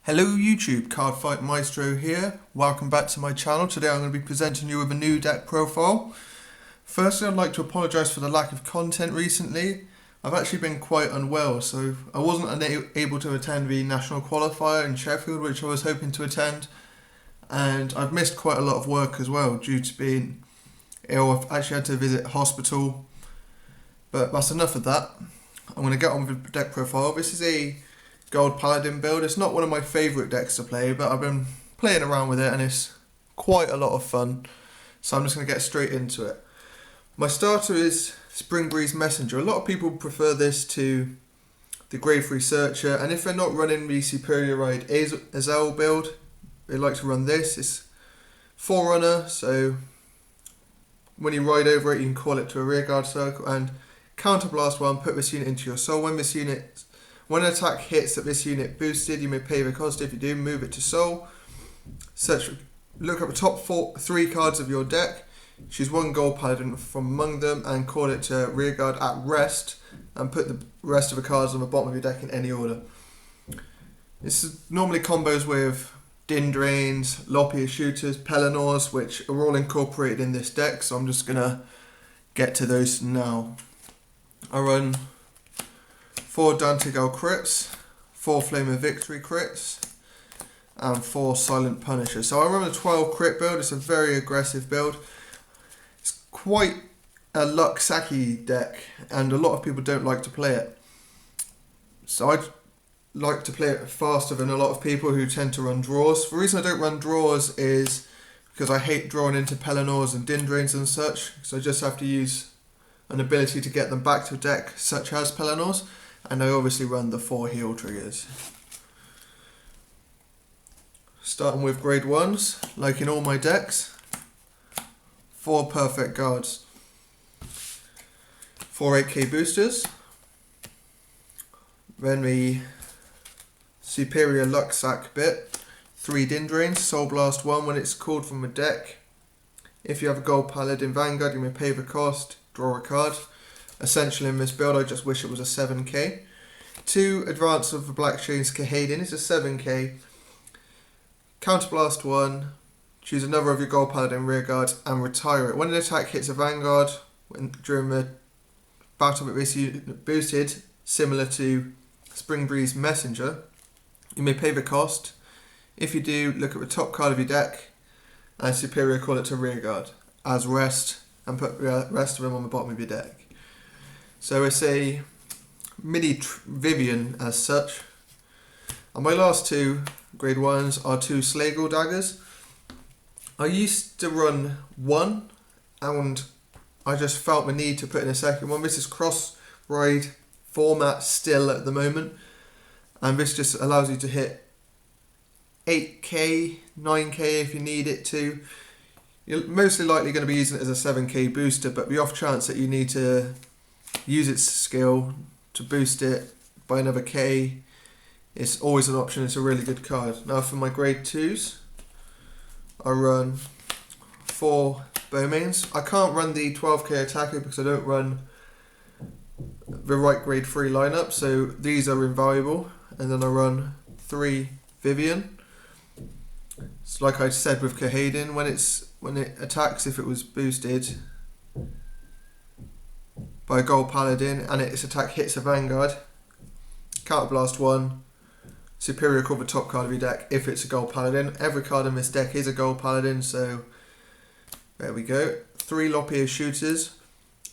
Hello YouTube, Cardfight Maestro here. Welcome back to my channel. Today I'm going to be presenting you with a new deck profile. Firstly, I'd like to apologise for the lack of content recently. I've actually been quite unwell, so I wasn't able to attend the national qualifier in Sheffield, which I was hoping to attend. And I've missed quite a lot of work as well due to being ill. I've actually had to visit hospital. But that's enough of that. I'm going to get on with the deck profile. This is a Gold Paladin build. It's not one of my favourite decks to play, but I've been playing around with it and it's quite a lot of fun. So I'm just going to get straight into it. My starter is Spring Breeze Messenger. A lot of people prefer this to the Grave Researcher, and if they're not running the superior ride Ezel build, they like to run this. It's Forerunner, so when you ride over it you can call it to a rearguard circle and counterblast one, put this unit into your soul. When an attack hits that this unit boosted, you may pay the cost. If you do, move it to soul. Look at the top three cards of your deck, choose one gold paladin from among them and call it to rearguard at rest, and put the rest of the cards on the bottom of your deck in any order. This normally combos with Dindranes, Lop Ear Shooters, Pellinores, which are all incorporated in this deck, so I'm just going to get to those now. I run 4 Dantegal crits, 4 Flame of Victory crits, and 4 Silent Punishers. So I run a 12 crit build. It's a very aggressive build. It's quite a luck-sacky deck, and a lot of people don't like to play it. So I like to play it faster than a lot of people who tend to run draws. The reason I don't run draws is because I hate drawing into Pellinores and Dindranes and such, so I just have to use an ability to get them back to deck, such as Pellinores. And I obviously run the 4 heal triggers. Starting with grade 1s, like in all my decks. 4 perfect guards. 4 8k boosters. Then the superior luck sack bit. 3 Dindranes, Soul Blast 1 when it's called from a deck. If you have a gold Paladin Vanguard, you may pay the cost, draw a card. Essential in this build, I just wish it was a 7k. 2 Advance of the Black Chains Kahedin is a 7k. Counterblast 1, choose another of your gold paladin rearguards and retire it. When an attack hits a vanguard during the battle with this unit boosted, similar to Spring Breeze Messenger, you may pay the cost. If you do, look at the top card of your deck and superior call it to rearguard as rest and put the rest of them on the bottom of your deck. So it's a mini Viviane as such. And my last 2 grade 1s are 2 Sleygal Daggers. I used to run 1 and I just felt the need to put in a second one. This is cross ride format still at the moment, and this just allows you to hit 8k, 9k if you need it to. You're mostly likely going to be using it as a 7k booster, but the off chance that you need to use its skill to boost it by another k, it's always an option. It's a really good card. Now for my grade 2s, I run 4 Beaumains. I can't run the 12k attacker because I don't run the right grade 3 lineup, so these are invaluable. And then I run 3 Viviane. It's like I said with Kahedin, when it attacks, if it was boosted by a gold paladin and its attack hits a vanguard, counterblast 1, superior call the top card of your deck if it's a gold paladin. Every card in this deck is a gold paladin, so there we go. 3 Lop Ear Shooters,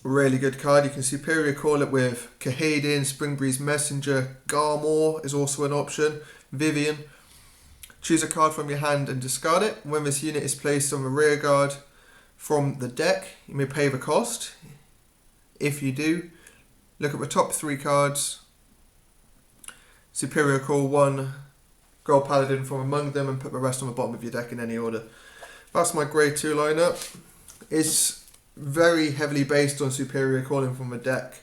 really good card. You can superior call it with Kahedin, Spring Breeze Messenger, Garmore is also an option, Viviane. Choose a card from your hand and discard it. When this unit is placed on the rear guard from the deck, you may pay the cost. If you do, look at the top 3 cards, superior call 1 gold paladin from among them and put the rest on the bottom of your deck in any order. That's my grade 2 lineup. It's very heavily based on superior calling from a deck,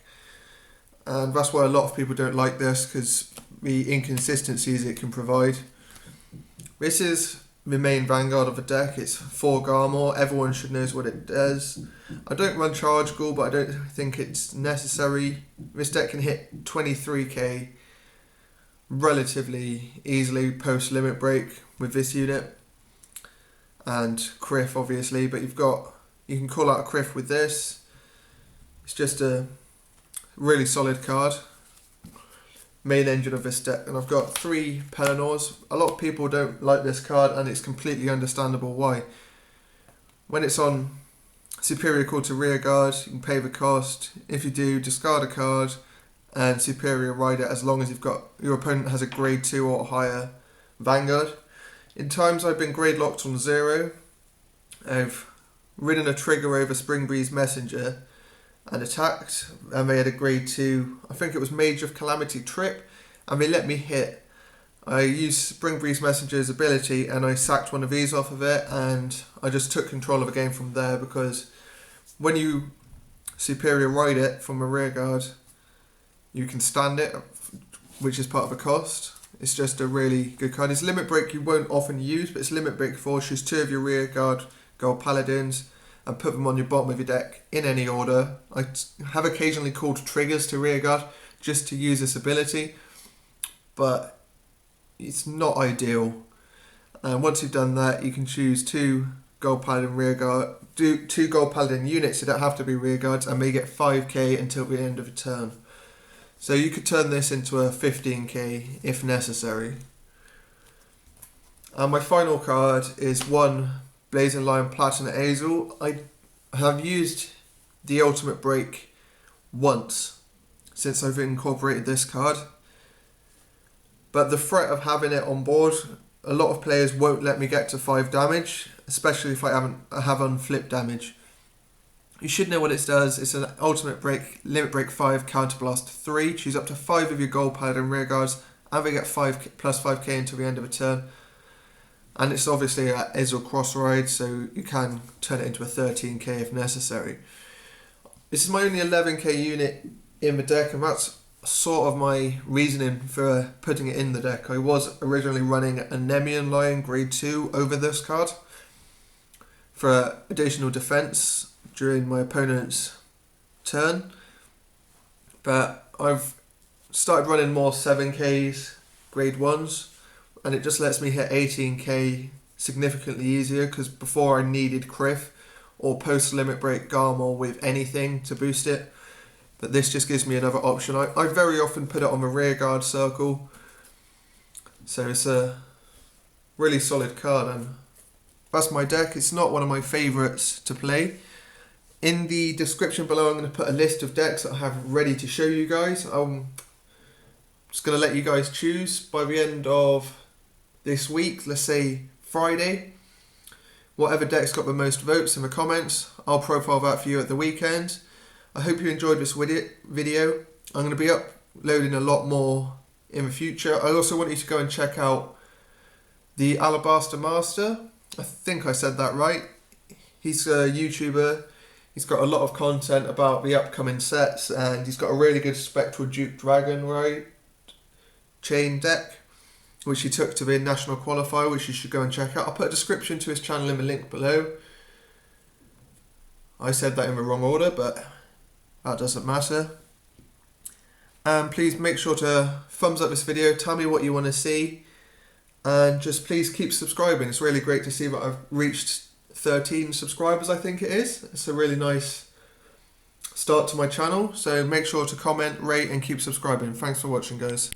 and that's why a lot of people don't like this, because the inconsistencies it can provide. This is the main vanguard of the deck. It's 4 Garmore. Everyone should know what it does. I don't run Charge Ghoul, but I don't think it's necessary. This deck can hit 23k relatively easily post limit break with this unit, and Criff obviously, but you can call out a Criff with this. It's just a really solid card, main engine of this deck. And I've got 3 Pellinores. A lot of people don't like this card, and it's completely understandable why. When it's on superior call to rear guard, you can pay the cost. If you do, discard a card and superior ride it, as long as your opponent has a grade 2 or higher Vanguard. In times I've been grade locked on 0, I've ridden a trigger over Spring Breeze Messenger and attacked, and they had a grade 2, I think it was Mage of Calamity Trip, and they let me hit. I used Spring Breeze Messenger's ability and I sacked one of these off of it, and I just took control of the game from there, because when you superior ride it from a rear guard, you can stand it, which is part of the cost. It's just a really good card. It's limit break you won't often use, but it's limit break forces 2 of your rear guard gold Paladins and put them on your bottom of your deck in any order. I have occasionally called triggers to rear guard just to use this ability, but it's not ideal. And once you've done that, you can choose 2 gold Paladin rear guard, do 2 gold Paladin units. They don't have to be rear guards, and they get 5k until the end of a turn. So you could turn this into a 15k if necessary. And my final card is 1 Blazing Lion Platina Ezel. I have used the ultimate break once since I've incorporated this card, but the threat of having it on board, a lot of players won't let me get to 5 damage, especially if I have unflipped damage. You should know what it does. It's an ultimate break, limit break 5, counterblast 3. Choose up to 5 of your gold Paladin rear guards, and they get 5 plus 5k until the end of a turn. And it's obviously an Ezel cross ride, so you can turn it into a 13k if necessary. This is my only 11k unit in the deck, and that's sort of my reasoning for putting it in the deck. I was originally running a Nemean Lion grade 2 over this card for additional defense during my opponent's turn, but I've started running more 7Ks grade 1s, and it just lets me hit 18k significantly easier, because before I needed Criff or post limit break Garmore with anything to boost it, but this just gives me another option. I very often put it on the rear guard circle, so it's a really solid card, and that's my deck. It's not one of my favourites to play. In the description below, I'm going to put a list of decks that I have ready to show you guys. I'm just going to let you guys choose by the end of this week, let's say Friday. Whatever deck's got the most votes in the comments, I'll profile that for you at the weekend. I hope you enjoyed this video. I'm going to be uploading a lot more in the future. I also want you to go and check out the Alabaster Master. I think I said that right. He's a YouTuber. He's got a lot of content about the upcoming sets, and he's got a really good Spectral Duke Dragon Ride chain deck, which he took to the national qualifier, which you should go and check out. I'll put a description to his channel in the link below. I said that in the wrong order, but that doesn't matter. And please make sure to thumbs up this video, tell me what you want to see, and just please keep subscribing. It's really great to see that I've reached 13 subscribers, I think it is. It's a really nice start to my channel, so make sure to comment, rate and keep subscribing. Thanks for watching, guys.